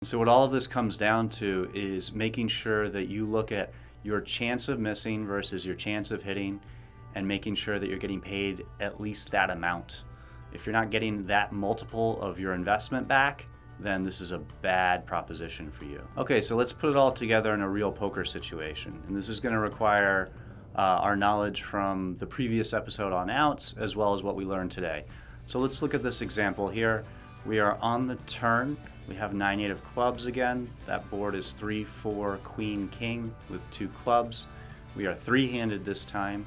So what all of this comes down to is making sure that you look at your chance of missing versus your chance of hitting, and making sure that you're getting paid at least that amount. If you're not getting that multiple of your investment back, then this is a bad proposition for you. Okay, so let's put it all together in a real poker situation. And this is going to require our knowledge from the previous episode on outs, as well as what we learned today. So let's look at this example here. We are on the turn. We have 9-8 of clubs again. That board is 3-4 queen king with 2 clubs. We are 3-handed this time.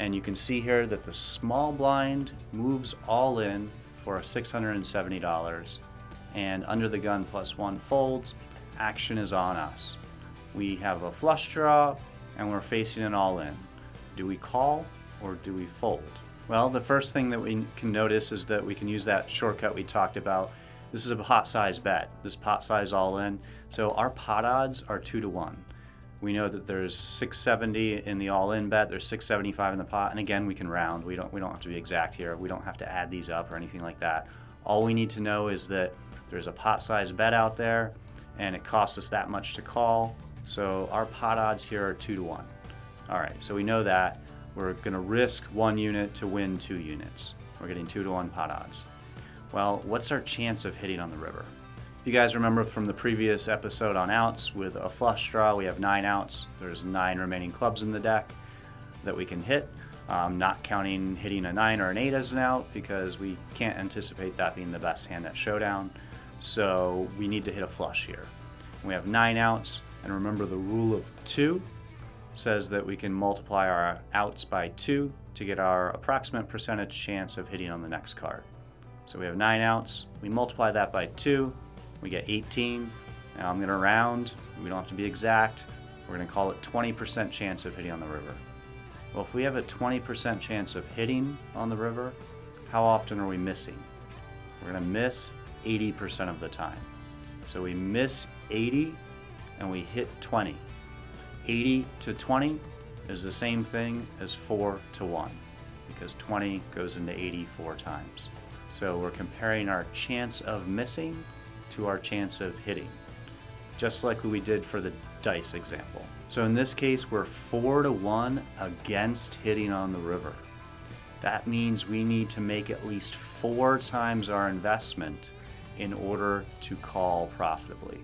And you can see here that the small blind moves all in for $670. And under the gun +1 folds. Action is on us. We have a flush draw and we're facing an all in. Do we call or do we fold? Well, the first thing that we can notice is that we can use that shortcut we talked about. This is a pot size bet, this pot size all in. So our pot odds are 2-1. We know that there's 670 in the all in bet, there's 675 in the pot, and again, we can round. We don't have to be exact here. We don't have to add these up or anything like that. All we need to know is that there's a pot size bet out there and it costs us that much to call. So our pot odds here are 2-1. All right, so we know that. We're going to risk 1 unit to win 2 units. We're getting 2-1 pot odds. Well, what's our chance of hitting on the river? If you guys remember from the previous episode on outs, with a flush draw, we have 9 outs. There's 9 remaining clubs in the deck that we can hit. Not counting hitting a 9 or an 8 as an out, because we can't anticipate that being the best hand at showdown. So we need to hit a flush here. We have 9 outs, and remember the rule of 2 says that we can multiply our outs by 2 to get our approximate percentage chance of hitting on the next card. So we have 9 outs, we multiply that by 2, we get 18. Now I'm gonna round, we don't have to be exact, we're gonna call it 20% chance of hitting on the river. Well, if we have a 20% chance of hitting on the river, how often are we missing? We're gonna miss 80% of the time. So we miss 80 and we hit 20. 80 to 20 is the same thing as 4-1, because 20 goes into 80 4 times. So we're comparing our chance of missing to our chance of hitting, just like we did for the dice example. So in this case, we're 4-1 against hitting on the river. That means we need to make at least 4 times our investment in order to call profitably.